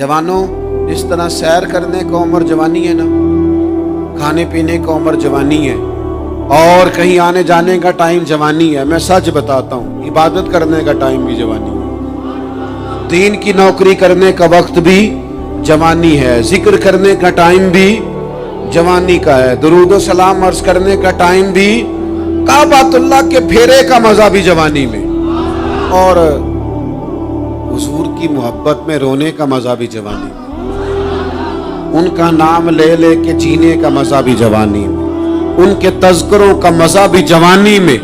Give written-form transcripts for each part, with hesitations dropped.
जवानों, जिस तरह सैर करने का उम्र जवानी है ना, खाने पीने का उम्र जवानी है, और कहीं आने जाने का टाइम जवानी है। मैं सच बताता हूँ, इबादत करने का टाइम भी जवानी है, दीन की नौकरी करने का वक्त भी जवानी है, जिक्र करने का टाइम भी जवानी का है, दुरूद व सलाम अर्ज करने का टाइम भी, काबातुल्लाह के फेरे का मजा भी जवानी में, और हुजूर की मोहब्बत में रोने का मजा भी जवानी में, उनका नाम ले ले के जीने का मजा भी जवानी में, उनके तज़किरों का मजा भी जवानी में।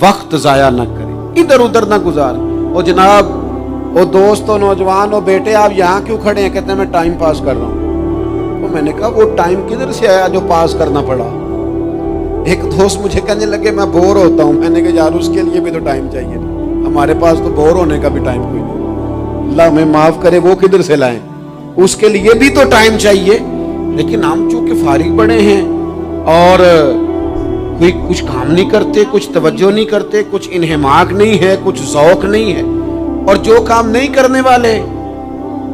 वक्त जाया न करें, इधर उधर ना गुजार। ओ जनाब, ओ दोस्त, ओ नौजवान, ओ बेटे, आप यहाँ क्यों खड़े हैं? कहते हैं मैं टाइम पास कर रहा हूँ। तो मैंने कहा वो टाइम किधर से आया जो पास करना पड़ा? एक दोस्त मुझे कहने लगे मैं बोर होता हूँ। मैंने कहा यार उसके लिए भी तो टाइम चाहिए ना, हमारे पास तो बोर होने का भी टाइम कोई नहीं। अल्लाह हमें माफ करे, वो किधर से लाएं? उसके लिए भी तो टाइम चाहिए। लेकिन हम चूंकि फारिग बड़े हैं और कोई कुछ काम नहीं करते, कुछ तवज्जो नहीं करते, कुछ इन्हिमाक नहीं है, कुछ ज़ौक नहीं है, और जो काम नहीं करने वाले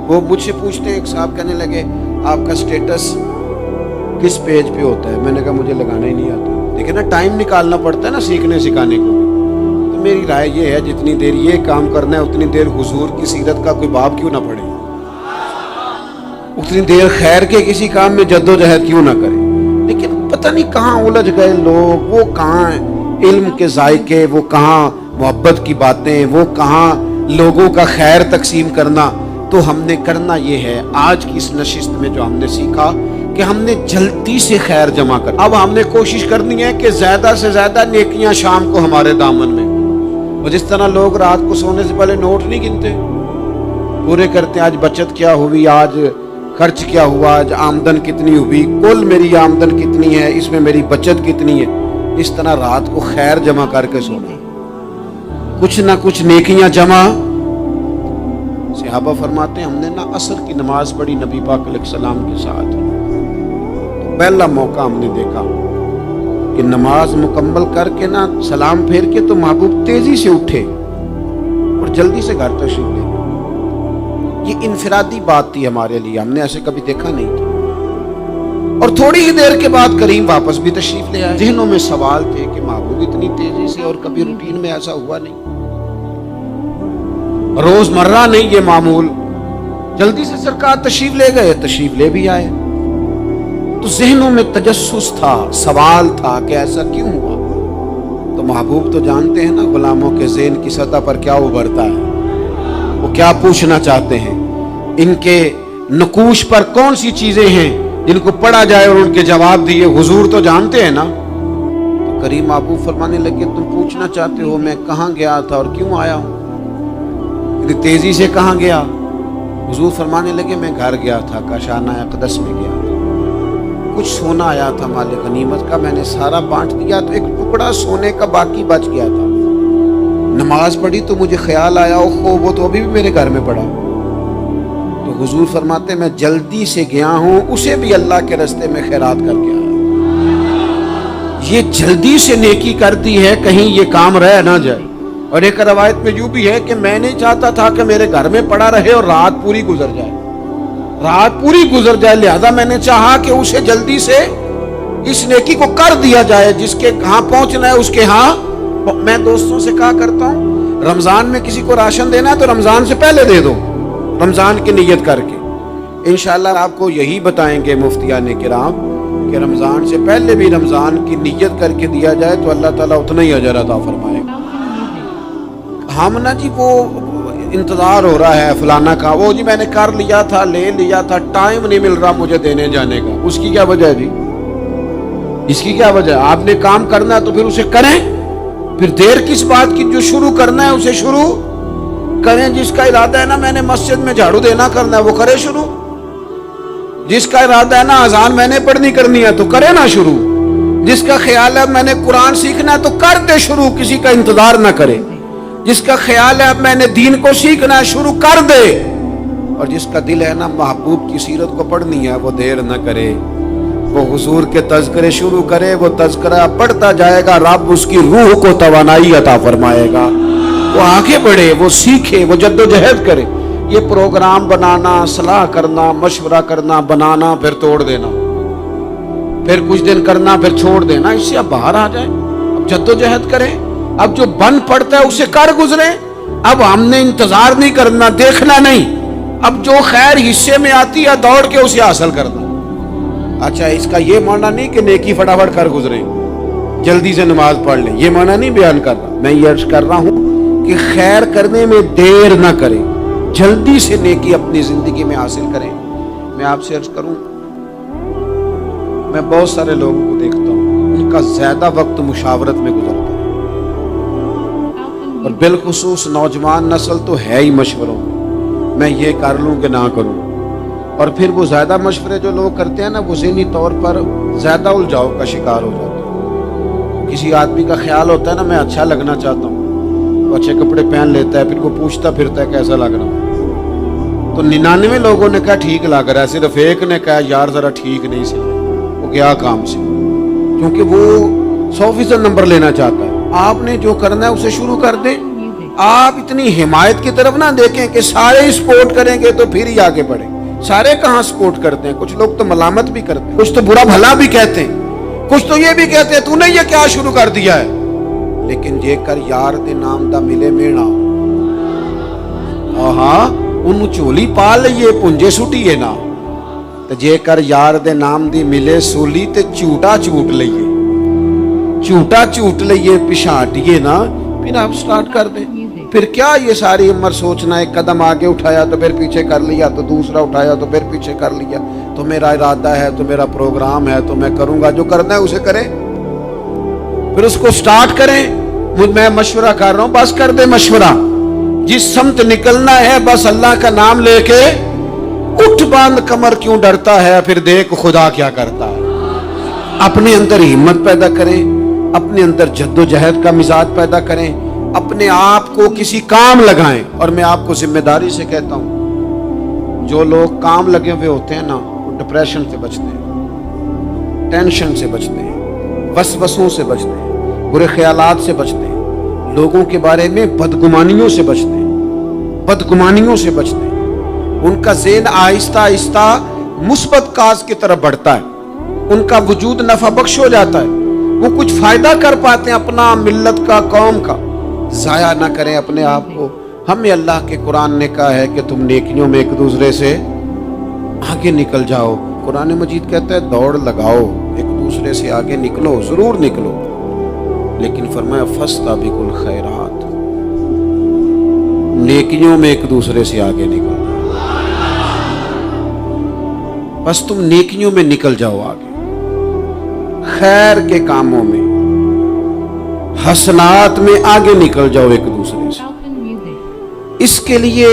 वो मुझसे पूछते हैं। एक साहब कहने लगे आपका स्टेटस किस पेज पे होता है? मैंने कहा मुझे लगाना ही नहीं आता। देखिए ना, टाइम निकालना पड़ता है ना सीखने सिखाने को। तो मेरी राय ये है, जितनी देर ये काम करना है उतनी देर हुजूर की सीरत का कोई बाब क्यों ना पढ़े, उतनी देर खैर के किसी काम में जद्दोजहद क्यों ना करे। लेकिन पता नहीं कहाँ उलझ गए लोग, वो कहाँ इल्म के जायके, वो कहाँ मोहब्बत की बातें, वो कहाँ लोगों का खैर तकसीम करना। तो हमने करना ये है, आज की इस नशिस्त में जो हमने सीखा कि हमने जल्दी से खैर जमा कर। अब हमने कोशिश करनी है कि ज्यादा से ज्यादा नेकियां शाम को हमारे दामन में। और जिस तरह लोग रात को सोने से पहले नोट नहीं गिनते, पूरे करते, आज बचत क्या हुई, आज खर्च क्या हुआ, आज आमदन कितनी हुई, कुल मेरी आमदन कितनी है, इसमें मेरी बचत कितनी है। इस तरह रात को खैर जमा करके सोना, कुछ ना कुछ नेकियां जमा। सहाबा फरमाते हैं हमने ना असर की नमाज पढ़ी नबी पाक अलैहिस्सलाम के साथ, तो पहला मौका हमने देखा कि नमाज मुकम्मल करके ना सलाम फेर के तो महबूब तेजी से उठे और जल्दी से घर तशरीफ ले गए। ये इनफरादी बात थी हमारे लिए, हमने ऐसे कभी देखा नहीं था। और थोड़ी ही देर के बाद करीम वापस भी तशरीफ ले आए। ज़हनों में सवाल थे कि महबूब इतनी तेजी से, और कभी रूटीन में ऐसा हुआ नहीं, रोजमर्रा नहीं ये मामूल। जल्दी से सरकार तशरीफ ले गए, तशरीफ ले भी आए। तो ज़हनों में तजस्सुस था, सवाल था कि ऐसा क्यों हुआ। तो महबूब तो जानते हैं ना गुलामों के ज़हन की सतह पर क्या उभरता है, वो क्या पूछना चाहते हैं, इनके नकूश पर कौन सी चीजें हैं जिनको पढ़ा जाए और उनके जवाब दिए। हुजूर तो जानते हैं ना। तो करीम महबूब फरमाने लगे तुम पूछना चाहते हो मैं कहाँ गया था और क्यों आया हूँ, इतनी तेजी से कहाँ गया? हुजूर फरमाने लगे मैं घर गया था, काशाना अक़दस में गया था, कुछ सोना आया था माल गनीमत का, मैंने सारा बांट दिया, तो एक टुकड़ा सोने का बाकी बच गया था। नमाज पढ़ी तो मुझे ख्याल आया ओहो वो तो अभी भी मेरे घर में पड़ा। तो हुजूर फरमाते मैं जल्दी से गया हूँ, उसे भी अल्लाह के रास्ते में खैरात करके आया। ये जल्दी से नेकी कर दी है, कहीं ये काम रह ना जाए। और एक रवायत में यूं भी है कि मैं नहीं चाहता था कि मेरे घर में पड़ा रहे और रात पूरी गुजर जाए, रात पूरी गुजर जाए, लिहाजा मैंने चाहा कि उसे जल्दी से इस नेकी को कर दिया जाए, जिसके कहाँ पहुंचना है उसके यहाँ। मैं दोस्तों से कहा करता हूँ रमजान में किसी को राशन देना है तो रमजान से पहले दे दो, रमजान की नियत करके। इंशाअल्लाह आपको यही बताएंगे मुफ्तियाने किराम कि रमजान से पहले भी रमजान की नियत करके दिया जाए तो अल्लाह ताला उतना ही अजर अता फरमाएगा। हम ना जी वो इंतजार हो रहा है फलाना का, वो जी मैंने कर लिया था, ले लिया था, टाइम नहीं मिल रहा मुझे देने जाने का। उसकी क्या वजह है जी? इसकी क्या वजह? आपने काम करना है तो फिर उसे करें, फिर देर किस बात की? जो शुरू करना है उसे शुरू करें। जिसका इरादा है ना मैंने मस्जिद में झाड़ू देना करना है वो करे शुरू। जिसका इरादा है ना अजान मैंने पढ़नी करनी है तो करे ना शुरू। जिसका ख्याल है मैंने कुरान सीखना है तो कर दे शुरू, किसी का इंतजार ना करे। जिसका ख्याल है अब मैंने दीन को सीखना है शुरू कर दे। और जिसका दिल है ना महबूब की सीरत को पढ़नी है वो देर न करे, वो हुजूर के तज़किरे शुरू करे, वो तज़किरा पढ़ता जाएगा, रब उसकी रूह को तवानाई अता फरमाएगा, वो आगे बढ़े, वो सीखे, वो जद्दोजहद करे। یہ پروگرام بنانا، صلاح کرنا، مشورہ کرنا، بنانا پھر توڑ دینا، پھر کچھ دن کرنا پھر چھوڑ دینا، اس سے اب باہر آ جائیں، اب جدوجہد کریں، اب جو بن پڑتا ہے اسے کر گزریں۔ اب ہم نے انتظار نہیں کرنا، دیکھنا نہیں، اب جو خیر حصے میں آتی ہے دوڑ کے اسے حاصل کرنا۔ اچھا اس کا یہ معنی نہیں کہ نیکی فٹافٹ کر گزریں، جلدی سے نماز پڑھ لیں، یہ معنی نہیں بیان کر رہا، میں یہ عرض کر رہا ہوں کہ خیر کرنے میں دیر نہ کریں، جلدی سے نیکی اپنی زندگی میں حاصل کریں۔ میں آپ سے عرض کروں، میں بہت سارے لوگوں کو دیکھتا ہوں ان کا زیادہ وقت مشاورت میں گزرتا ہے، اور بالخصوص نوجوان نسل تو ہے ہی مشوروں میں یہ کر لوں کہ نہ کروں، اور پھر وہ زیادہ مشورے جو لوگ کرتے ہیں نا وہ ذہنی طور پر زیادہ الجھاؤ کا شکار ہو جاتے ہیں۔ کسی آدمی کا خیال ہوتا ہے نا میں اچھا لگنا چاہتا ہوں، وہ اچھے کپڑے پہن لیتا ہے، پھر وہ پوچھتا پھرتا ہے کیسا لگ رہا ہے، تو 99 لوگوں نے کہا ٹھیک لگ رہا ہے، صرف ایک نے کہا یار ذرا ٹھیک نہیں سی، وہ گیا کام سے، کیونکہ وہ 100% نمبر لینا چاہتا ہے۔ آپ نے جو کرنا ہے اسے شروع کر دیں، آپ اتنی حمایت کی طرف نہ دیکھیں کہ سارے سپورٹ کریں گے تو پھر ہی آگے بڑھیں۔ سارے کہاں سپورٹ کرتے ہیں، کچھ لوگ تو ملامت بھی کرتے ہیں، کچھ تو برا بھلا بھی کہتے ہیں، کچھ تو یہ بھی کہتے ہیں تو نے یہ کیا شروع کر دیا ہے، لیکن جے کر یار دے نام دا ملے میڑا، ہاں انہوں چولی پا لئیے پنجے سٹیے نا، تو جے کر یار دے نام دی ملے سولی تے چوٹا چوٹ لئیے، چوٹا چوٹ لئیے پشاٹیے نا، پھر آپ سٹارٹ کر دیں۔ پھر کیا یہ ساری عمر سوچنا، ایک قدم آگے اٹھایا تو پھر پیچھے کر لیا، تو دوسرا اٹھایا تو پھر پیچھے کر لیا، تو میرا ارادہ ہے، تو میرا پروگرام ہے، تو میں کروں گا، جو کرنا ہے اسے کریں، پھر اس کو سٹارٹ کریں۔ میں مشورہ کر رہا ہوں، بس کر دے مشورہ، جس سمت نکلنا ہے بس اللہ کا نام لے کے اٹھ، باندھ کمر کیوں ڈرتا ہے، پھر دیکھ خدا کیا کرتا ہے۔ اپنے اندر ہمت پیدا کریں، اپنے اندر جد و جہد کا مزاج پیدا کریں، اپنے آپ کو کسی کام لگائیں۔ اور میں آپ کو ذمہ داری سے کہتا ہوں، جو لوگ کام لگے ہوئے ہوتے ہیں نا وہ ڈپریشن سے بچتے ہیں، ٹینشن سے بچتے ہیں، وسوسوں سے بچتے ہیں، برے خیالات سے بچتے ہیں، لوگوں کے بارے میں بدگمانیوں سے بچتے ہیں، بدگمانیوں سے بچتے ہیں۔ ان کا ذہن آہستہ آہستہ مثبت کاز کی طرف بڑھتا ہے، ان کا وجود نفع بخش ہو جاتا ہے، وہ کچھ فائدہ کر پاتے ہیں اپنا، ملت کا، قوم کا۔ ضائع نہ کریں اپنے آپ کو۔ ہمیں اللہ کے قرآن نے کہا ہے کہ تم نیکیوں میں ایک دوسرے سے آگے نکل جاؤ۔ قرآن مجید کہتا ہے دوڑ لگاؤ، ایک دوسرے سے آگے نکلو، ضرور نکلو، لیکن فرمایا فاستبقوا الخیرات، نیکیوں میں ایک دوسرے سے آگے نکلو، بس تم نیکیوں میں نکل جاؤ آگے، خیر کے کاموں میں، حسنات میں آگے نکل جاؤ ایک دوسرے سے۔ اس کے لیے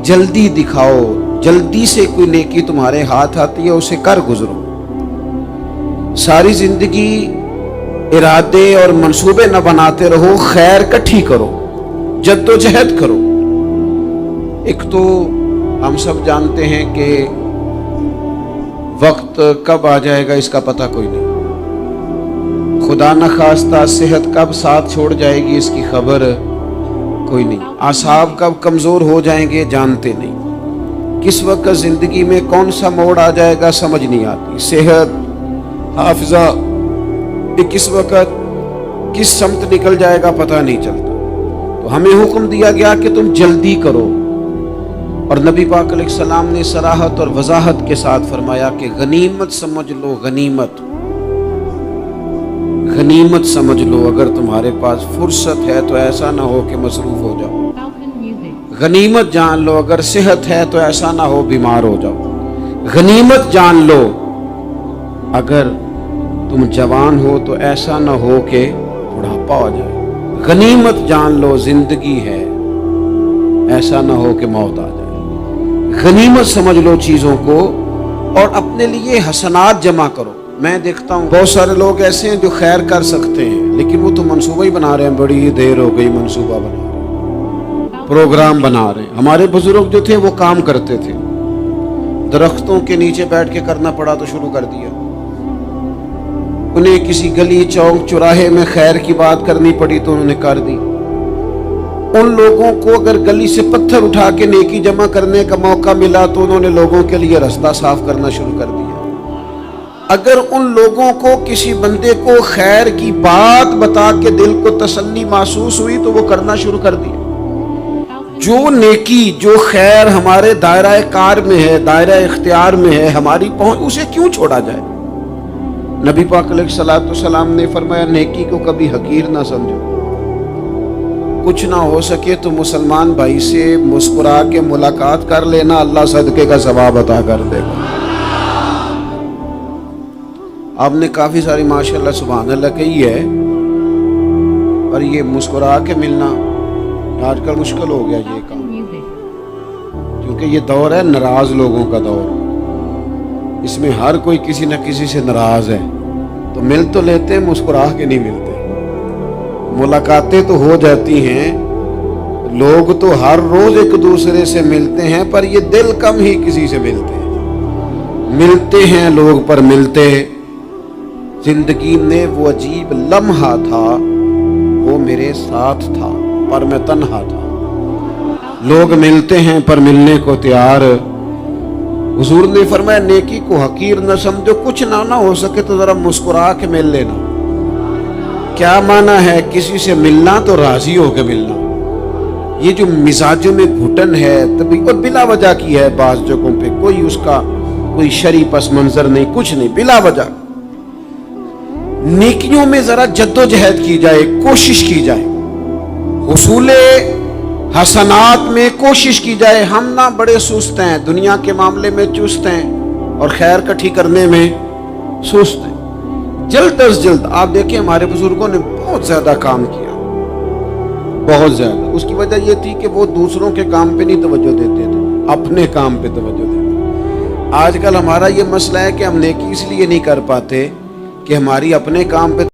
جلدی دکھاؤ، جلدی سے کوئی نیکی تمہارے ہاتھ آتی ہے اسے کر گزرو۔ ساری زندگی ارادے اور منصوبے نہ بناتے رہو، خیر کٹھی کرو، جد و جہد کرو۔ ایک تو ہم سب جانتے ہیں کہ وقت کب آ جائے گا اس کا پتہ کوئی نہیں، خدا نخواستہ صحت کب ساتھ چھوڑ جائے گی اس کی خبر کوئی نہیں، اعصاب کب کمزور ہو جائیں گے جانتے نہیں، کس وقت زندگی میں کون سا موڑ آ جائے گا سمجھ نہیں آتی، صحت، حافظہ کس وقت کس سمت نکل جائے گا پتہ نہیں چلتا۔ تو ہمیں حکم دیا گیا کہ تم جلدی کرو، اور نبی پاک علیہ السلام نے صراحت اور وضاحت کے ساتھ فرمایا کہ غنیمت سمجھ لو، غنیمت غنیمت سمجھ لو، اگر تمہارے پاس فرصت ہے تو ایسا نہ ہو کہ مصروف ہو جاؤ، غنیمت جان لو، اگر صحت ہے تو ایسا نہ ہو بیمار ہو جاؤ، غنیمت جان لو اگر تم جوان ہو تو ایسا نہ ہو کہ بڑھاپا ہو جائے، غنیمت جان لو زندگی ہے، ایسا نہ ہو کہ موت آ جائے، غنیمت سمجھ لو چیزوں کو، اور اپنے لیے حسنات جمع کرو۔ میں دیکھتا ہوں بہت سارے لوگ ایسے ہیں جو خیر کر سکتے ہیں لیکن وہ تو منصوبہ ہی بنا رہے ہیں، بڑی دیر ہو گئی منصوبہ بنا رہے ہیں، پروگرام بنا رہے ہیں۔ ہمارے بزرگ جو تھے وہ کام کرتے تھے، درختوں کے نیچے بیٹھ کے کرنا پڑا تو شروع کر دیا، انہیں کسی گلی چوک چوراہے میں خیر کی بات کرنی پڑی تو انہوں نے کر دی، उन लोगों को अगर गली से पत्थर उठा के नेकी जमा करने का मौका मिला तो उन्होंने लोगों के लिए रास्ता साफ करना शुरू कर दिया। अगर उन लोगों को किसी बंदे को खैर की बात बता के दिल को तसल्ली महसूस हुई तो वो करना शुरू कर दिया। जो नेकी, जो खैर हमारे दायरा कार में है, दायरा इख्तियार में है, हमारी पहुंच, उसे क्यों छोड़ा जाए। नबी पाक अलैहिस्सलाम ने फरमाया, नेकी को कभी हकीर ना समझो। कुछ ना हो सके तो मुसलमान भाई से मुस्कुरा के मुलाकात कर लेना, अल्लाह सदके का सवाब अता कर देगा। आपने काफी सारी माशाअल्लाह सुभान अल्लाह कही है, पर ये मुस्कुरा के मिलना आजकल मुश्किल हो गया ये काम, क्योंकि ये दौर है नाराज लोगों का दौर। इसमें हर कोई किसी न किसी से नाराज है, तो मिल तो लेते हैं, मुस्कुरा के नहीं मिलते। मुलाकातें तो हो जाती हैं, लोग तो हर रोज एक दूसरे से मिलते हैं, पर ये दिल कम ही किसी से मिलते हैं। मिलते हैं लोग पर मिलते। जिंदगी में वो अजीब लम्हा था, वो मेरे साथ था पर मैं तन्हा था। लोग मिलते हैं पर मिलने को तैयार। हुजूर ने फरमाया, नेकी को हकीर न समझो, कुछ ना हो सके तो जरा मुस्कुरा के मिल लेना। क्या माना है, किसी से मिलना तो राजी होकर मिलना। ये जो मिजाजों में घुटन है तभी, और बिला वजह की है बाज जगहों पे, कोई उसका कोई शरी पस मंजर नहीं, कुछ नहीं, बिला वजह। नेकियों में जरा जद्दोजहद की जाए, कोशिश की जाए, हुसूले हसनात में कोशिश की जाए। हम ना बड़े सुस्त हैं, दुनिया के मामले में चुस्त हैं और खैर इकट्ठी करने में सुस्त हैं। जल्द अज जल्द आप देखें, हमारे बुजुर्गों ने बहुत ज्यादा काम किया, बहुत ज्यादा। उसकी वजह यह थी कि वो दूसरों के काम पे नहीं तवज्जो देते थे, अपने काम पे तवज्जो देते। आजकल हमारा ये मसला है कि हम नेकी इसलिए नहीं कर पाते कि हमारी अपने काम पे